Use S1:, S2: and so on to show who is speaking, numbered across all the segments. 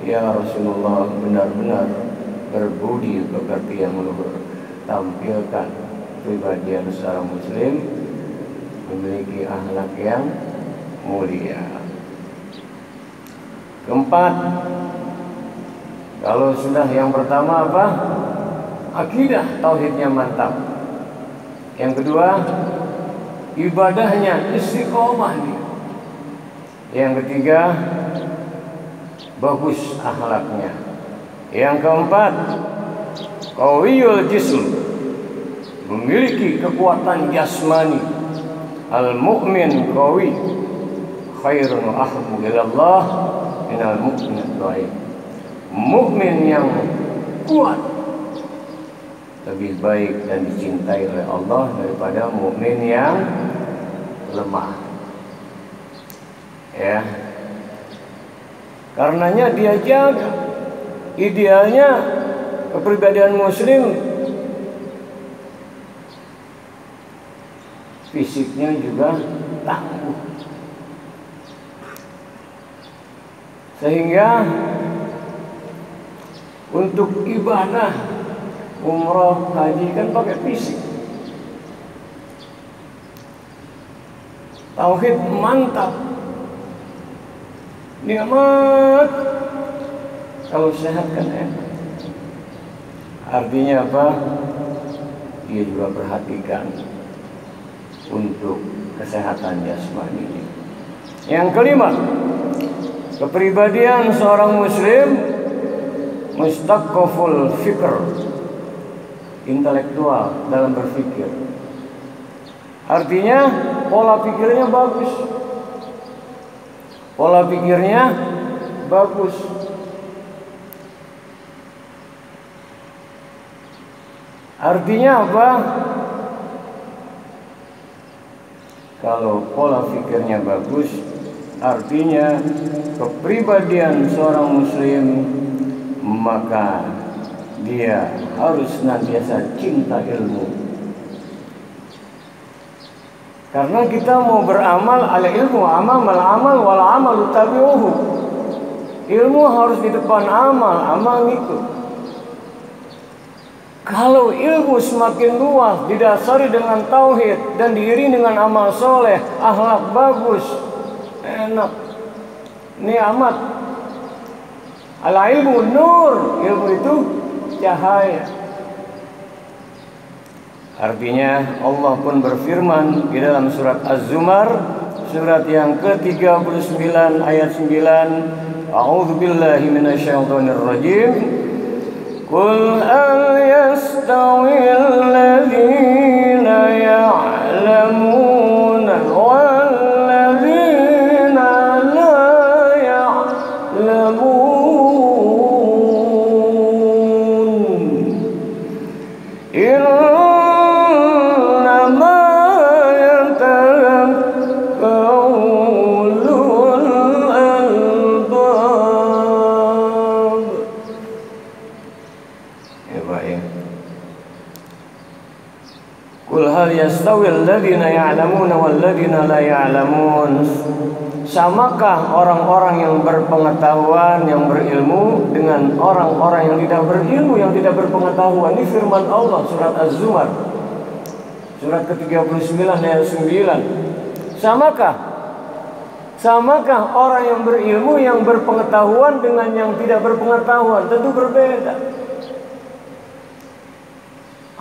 S1: ya Rasulullah benar-benar berbudi pekerti yang luhur, tampilkan kepribadian seorang muslim memiliki akhlak yang mulia. Keempat, kalau sudah yang pertama apa? Akidah tauhidnya mantap. Yang kedua, ibadahnya istiqomah dia. Yang ketiga, bagus akhlaknya. Yang keempat, qawiyul jism, memiliki kekuatan jasmani. Al-mu'min qawi khairun wa ahabbu ilallah minal mu'min ad-dhaif. Mukmin yang kuat lebih baik dan dicintai oleh Allah daripada mukmin yang lemah. Ya. Karenanya dia jaga idealnya kepribadian muslim, fisiknya juga tangguh, sehingga untuk ibadah umroh haji kan pakai fisik. Tauhid mantap, nikmat. Kalau sehat kan enak. Artinya apa? Dia juga perhatikan untuk kesehatan jasmani. Yang kelima, kepribadian seorang muslim mustaqaful fikr, intelektual dalam berpikir. Artinya pola pikirnya bagus. Pola pikirnya bagus. Artinya apa? Kalau pola pikirnya bagus, artinya kepribadian seorang muslim, maka dia harus senantiasa cinta ilmu. Karena kita mau beramal, ala ilmu amal wal amal tabi'uhu. Ilmu harus di depan amal, amal ngikut. Kalau ilmu semakin luas, didasari dengan tauhid dan diiringi dengan amal soleh, akhlak bagus, enak, nikmat. Al ilmu nur, ilmu itu cahaya. Artinya Allah pun berfirman di dalam surat Az-Zumar, surat yang ke-39 ayat 9, A'udzu billahi minasyaitonir rajim. Qul hal yastawil ladzina ya'lamuna wal ladzina la ya'lamun. Yastawil ladzina ya'lamuna wal ladzina la ya'lamun. Samakah orang-orang yang berpengetahuan, yang berilmu dengan orang-orang yang tidak berilmu, yang tidak berpengetahuan? Ini firman Allah surat Az-Zumar, surat ke-39 ayat 9. Samakah orang yang berilmu, yang berpengetahuan dengan yang tidak berpengetahuan? Tentu berbeda.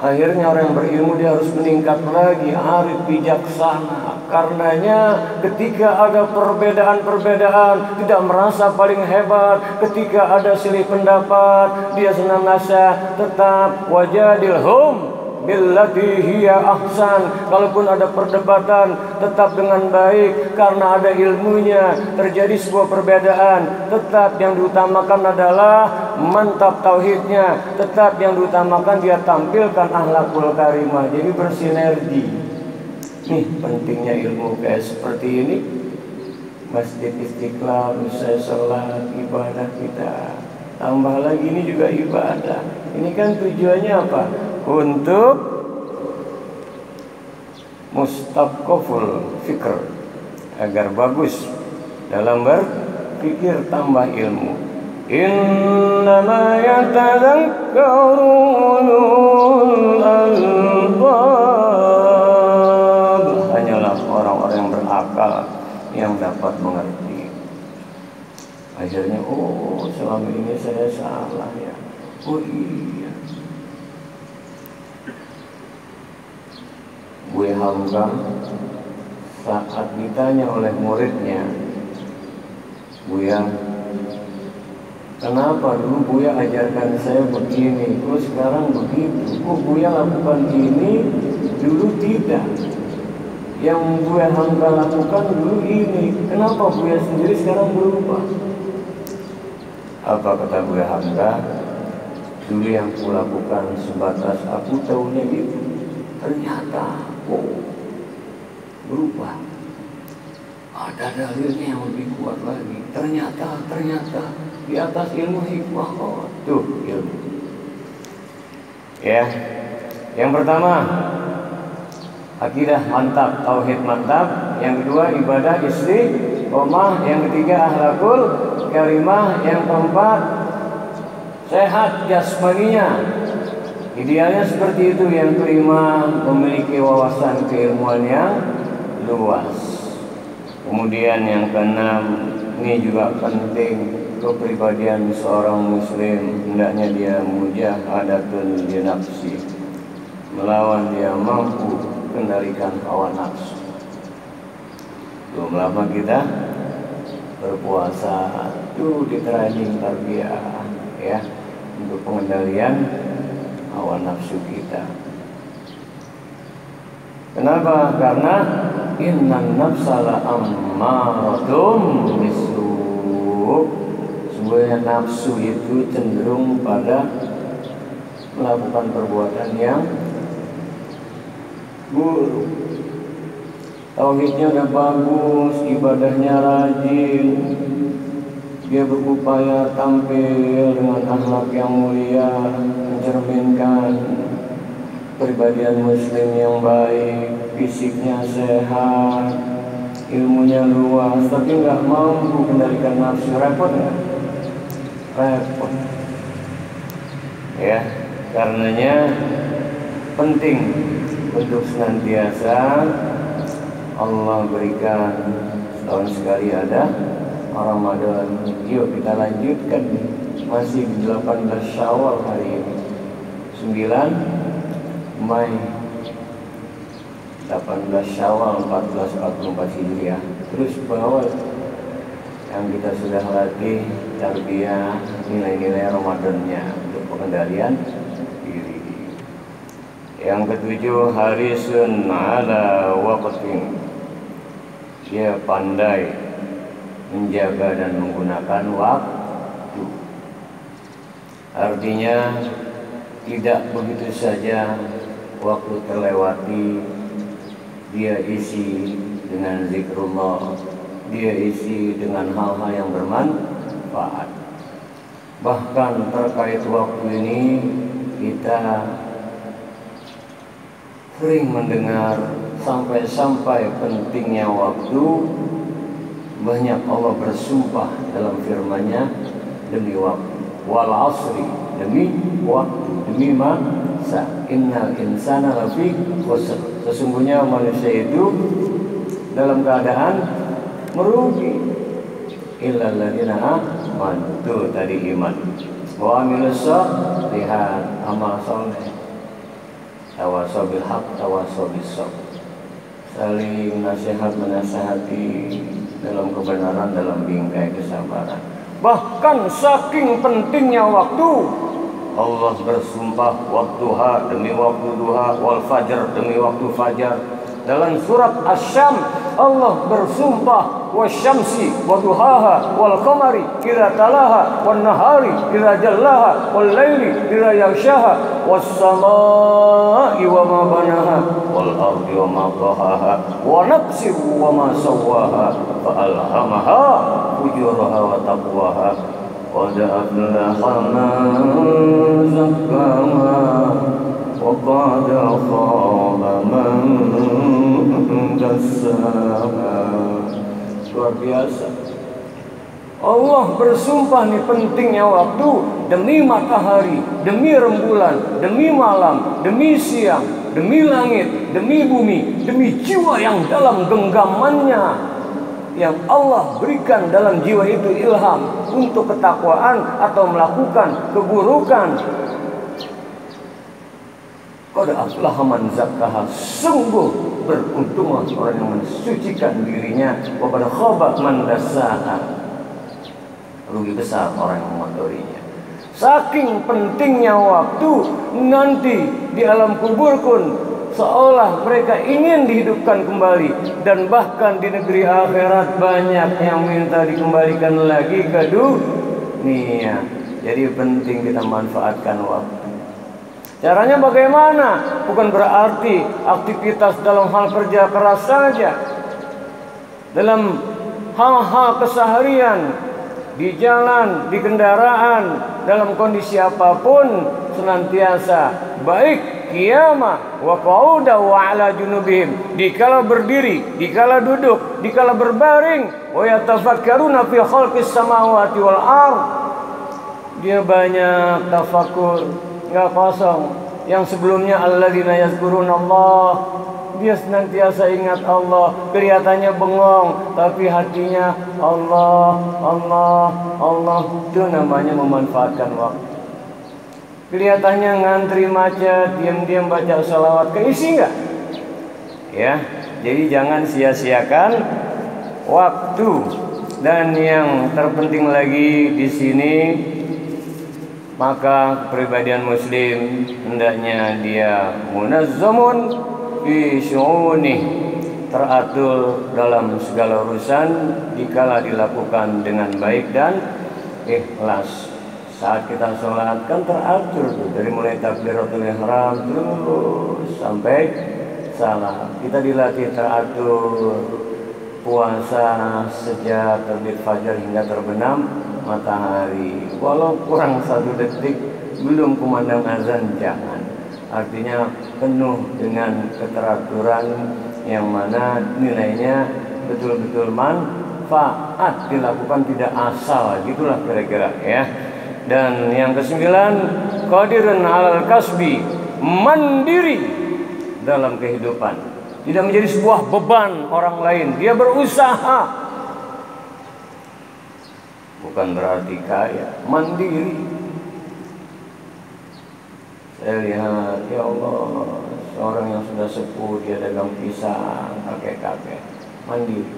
S1: Akhirnya orang yang berilmu dia harus meningkat lagi, arif, bijaksana. Karenanya ketika ada perbedaan-perbedaan, tidak merasa paling hebat. Ketika ada silih pendapat, dia senantiasa tetap wajadilhum billati hiya ahsan. Kalaupun ada perdebatan, tetap dengan baik, karena ada ilmunya. Terjadi sebuah perbedaan, tetap yang diutamakan adalah mantap tauhidnya, tetap yang diutamakan dia tampilkan akhlakul karimah. Jadi bersinergi. Nih pentingnya ilmu kayak seperti ini. Masjid Istiqlal, usai sholat, ibadah kita. Tambah lagi ini juga ibadah. Ini kan tujuannya apa? Untuk mustaqaful fikr, agar bagus dalam berpikir, tambah ilmu. Innama yatadhakkaru ulul albab. Hanyalah orang-orang yang berakal yang dapat mengerti. Akhirnya, oh selama ini saya salah ya. Oh iya. Buya Hamka saat ditanya oleh muridnya, Buya, kenapa dulu Buya ajarkan saya begini, kok sekarang begitu? Kok Buya lakukan ini, dulu tidak? Yang Buya Hamka lakukan dulu ini, kenapa Buya sendiri sekarang berubah? Apa kata Buya Hamka? Dulu yang kulakukan sebatas aku tahunya itu, ternyata berubah. Ada dalilnya yang lebih kuat lagi. Ternyata di atas ilmu hikmah, oh, tuh ilmu. Ya, yang pertama akidah mantap, tauhid mantap. Yang kedua ibadah istiqomah. Yang ketiga akhlakul karimah. Yang keempat sehat jasmaninya. Idealnya seperti itu. Yang kelima memiliki wawasan keilmuan yang luas. Kemudian yang keenam, ini juga penting, kepribadian seorang muslim hendaknya dia mujahadatun li nafsi, melawan dia mampu kendalikan hawa nafsu. Belum lama kita berpuasa itu di training tarbiyah ya, untuk pengendalian hawa nafsu kita. Kenapa? Karena innan nafsa la ammaratun bisu'. Sebenarnya nafsu itu cenderung pada melakukan perbuatan yang buruk. Tauhidnya udah bagus, ibadahnya rajin, dia berupaya tampil dengan akhlak yang mulia, mencerminkan kepribadian muslim yang baik, fisiknya sehat, ilmunya luas, tapi nggak mampu kendalikan nafsu. Repot nggak? Repot. Ya, karenanya penting untuk senantiasa Allah berikan setahun sekali ada Ramadan. Yuk kita lanjutkan, masih 18 Syawal hari ini, 9 Mei 18 Syawal 1444 Hijriah. Terus bawa yang kita sudah latih tarbiyah, nilai-nilai Ramadannya untuk pengendalian diri. Yang ketujuh, harisun ala waqtin, dia pandai menjaga dan menggunakan waktu. Artinya tidak begitu saja waktu terlewati dia isi dengan zikrullah, dia isi dengan hal-hal yang bermanfaat. Bahkan terkait waktu ini kita sering mendengar sampai-sampai pentingnya waktu. Banyak Allah bersumpah dalam firman-Nya demi waktu, wal asri, demi waktu, demi masa, innal insana lafi khusr, sesungguhnya manusia itu dalam keadaan merugi, illal ladzina amanu, itu tadi iman, wa amilus shalihat, amal saleh, tawassaw bil haq, tawassaw bis sabr, saling nasihat menasihati dalam kebenaran, dalam bingkai kesabaran. Bahkan saking pentingnya waktu, Allah bersumpah waktuha, demi waktu duha, wal fajr, demi waktu fajar. Dalam surat Asy-Syams Allah bersumpah wasyamsi wa duhaha wal qamari idza talaha wan nahari idza jallaha wal laili idza yaghshaha was samaa'i wa ma banaha wal ardi wa ma tahaha wa nafsin wa ma sawwaha fa alhamaha fujuraha wa taqwaha qad aflaha man zakkaha wa qad khaba man dassaha. Luar biasa. Allah bersumpah nih pentingnya waktu, demi matahari, demi rembulan, demi malam, demi siang, demi langit, demi bumi, demi jiwa yang dalam genggamannya, yang Allah berikan dalam jiwa itu ilham untuk ketakwaan atau melakukan keburukan. Qad aflaha man zakkaha, sungguh beruntunglah orang yang mensucikan dirinya, wa qad khaba man dassaha, rugi besar orang yang mengotorinya. Saking pentingnya waktu, nanti di alam kubur pun seolah mereka ingin dihidupkan kembali, dan bahkan di negeri akhirat banyak yang minta dikembalikan lagi ke dunia. Jadi penting kita manfaatkan waktu. Caranya bagaimana? Bukan berarti aktivitas dalam hal kerja keras saja. Dalam hal-hal keseharian, di jalan, di kendaraan, dalam kondisi apapun, senantiasa baik qiyamah wa qu'uda wa ala junubihim, dikala berdiri, dikala duduk, dikala berbaring, wa yatafakkaruna fi khalqis samawati wal ardh. Dia banyak tafakur, nggak kosong. Yang sebelumnya alladzina yazkuruna Allah, dia senantiasa ingat Allah, kelihatannya bengong tapi hatinya Allah, Allah, Allah. Itu namanya memanfaatkan waktu. Kelihatannya ngantri macet, diam-diam baca salawat, keisi nggak? Ya, jadi jangan sia-siakan waktu. Dan yang terpenting lagi di sini, maka kepribadian muslim hendaknya dia munazzamun fi syu'unih, teratur dalam segala urusan dikala dilakukan dengan baik dan ikhlas. Saat kita sholat kan teratur tuh, dari mulai takbiratul ihram terus sampai salam. Kita dilatih teratur, puasa sejak terbit fajar hingga terbenam matahari, walau kurang 1 detik belum kumandang azan jangan. Artinya penuh dengan keteraturan yang mana nilainya betul-betul manfaat, dilakukan tidak asal, gitulah kira-kira ya. Dan yang ke-9, qadirun 'alal kasbi, mandiri dalam kehidupan, tidak menjadi sebuah beban orang lain, dia berusaha. Bukan berarti kaya, mandiri. Saya lihat, ya Allah, seorang yang sudah sepuh, dia dagang pisang, kakek-kakek, mandiri.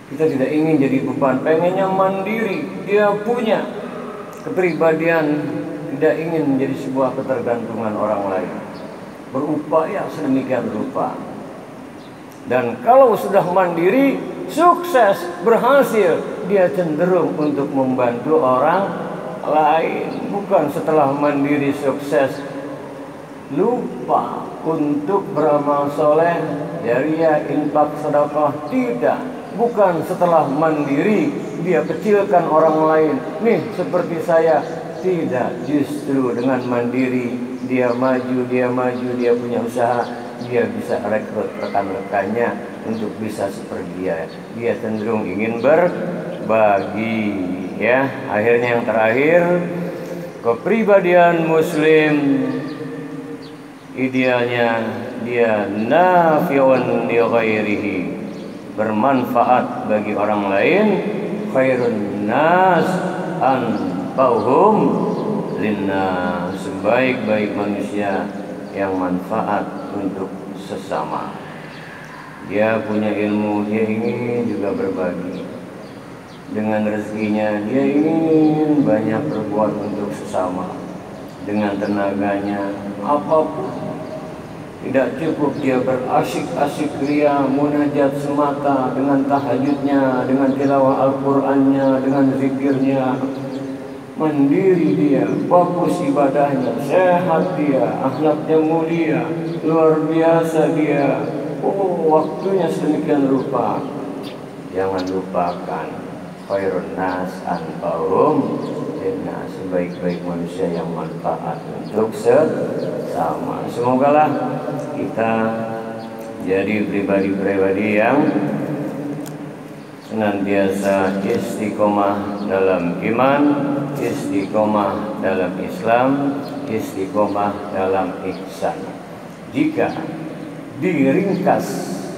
S1: Kita tidak ingin jadi beban, pengennya mandiri. Dia punya kepribadian, tidak ingin menjadi sebuah ketergantungan orang lain, berupaya sedemikian rupa. Dan kalau sudah mandiri, sukses, berhasil, dia cenderung untuk membantu orang lain. Bukan setelah mandiri sukses lupa untuk beramal soleh, jariah, infak, sedekah. Tidak. Bukan setelah mandiri dia kecilkan orang lain, nih seperti saya. Tidak, justru dengan mandiri dia maju, dia punya usaha, dia bisa rekrut rekan-rekannya untuk bisa seperti dia. Dia cenderung ingin berbagi ya. Akhirnya yang terakhir, kepribadian muslim idealnya dia nafi'un li ghairihi, bermanfaat bagi orang lain, khairun nas anfa'uhum linnas, sebaik-baik manusia yang manfaat untuk sesama. Dia punya ilmu, dia ingin juga berbagi. Dengan rezekinya dia ingin banyak berbuat untuk sesama. Dengan tenaganya apapun, tidak cukup dia berasyik-asyik ria munajat semata, dengan tahajudnya, dengan tilawah Al-Qur'annya, dengan zikirnya. Mandiri dia, bagus ibadahnya, sehat dia, akhlaknya mulia, luar biasa dia. Oh, waktunya sedemikian rupa. Jangan lupakan, khairun nas anfa'uhum linnas, sebaik-baik manusia yang manfaat untuk sesama. Semogalah kita jadi pribadi-pribadi yang senantiasa istiqomah dalam iman, istiqomah dalam Islam, istiqomah dalam ihsan. Jika diringkas,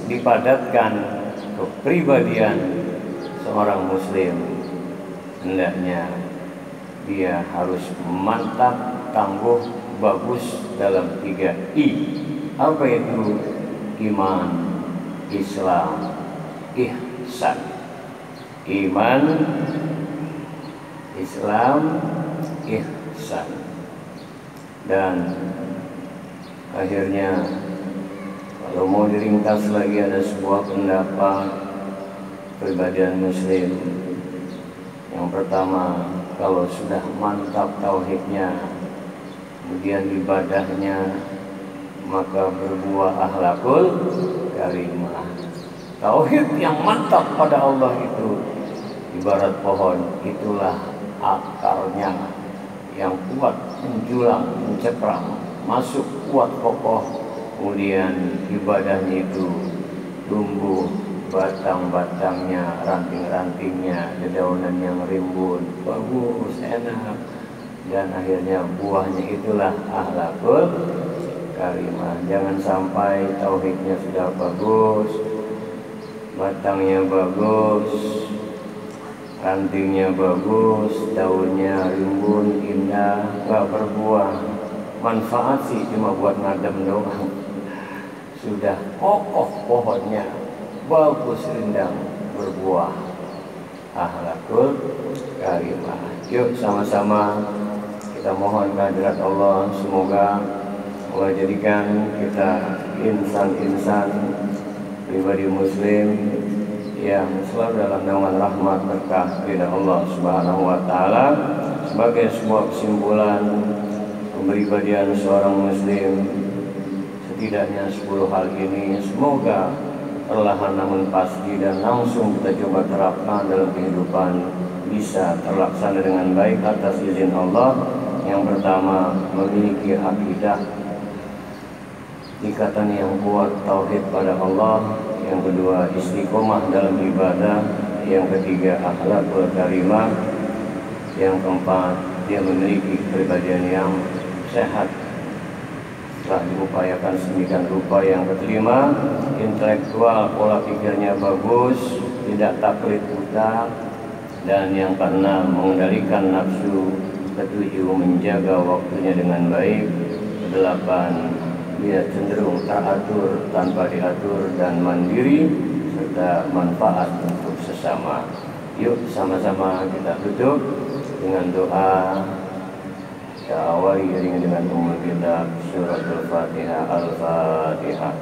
S1: dipadatkan kepribadian seorang muslim, hendaknya dia harus mantap, tangguh, bagus dalam 3 I. Apa itu? Iman, Islam, ihsan. Iman, Islam, ihsan. Dan akhirnya kalau mau diringkas lagi, ada sebuah pendapat kepribadian muslim. Yang pertama, kalau sudah mantap tauhidnya, kemudian ibadahnya, maka berbuah akhlakul karimah. Tauhid yang mantap pada Allah itu ibarat pohon, itulah akarnya yang kuat, menjulang, menceprang, masuk kuat kokoh. Kemudian ibadahnya itu tumbuh, batang-batangnya, ranting-rantingnya, dedaunan yang rimbun, bagus, enak. Dan akhirnya buahnya itulah akhlakul karimah. Jangan sampai tauhidnya sudah bagus, batangnya bagus, rantingnya bagus, daunnya rimbun, indah, gak berbuah. Manfaat sih cuma buat ngadem doang. Sudah kokoh pohonnya, bagus, rindang, berbuah, akhlakul karimah. Yuk sama-sama kita mohon kehadirat Allah, semoga Allah jadikan kita insan-insan pribadi muslim yang selalu dalam naungan rahmat berkah ridha Allah Subhanahu wa taala. Sebagai sebuah kesimpulan kepribadian seorang muslim, setidaknya 10 hal ini semoga perlahan namun pasti dan langsung kita coba terapkan dalam kehidupan, bisa terlaksana dengan baik atas izin Allah. Yang pertama, memiliki akidah, ikatan yang kuat, tauhid pada Allah. Yang kedua, istiqomah dalam ibadah. Yang ketiga, akhlakul karimah. Yang keempat, dia memiliki kepribadian yang sehat setelah diupayakan sedemikian rupa. Yang kelima, intelektual, pola pikirnya bagus, tidak taklid buta. Dan yang keenam, mengendalikan nafsu. Ketujuh, menjaga waktunya dengan baik. Kedelapan, dia cenderung teratur tanpa diatur dan mandiri serta manfaat untuk sesama. Yuk sama-sama kita tutup dengan doa. Kita awali iringan dengan Ummul Kitab Suratul Fatihah. Al-Fatihah.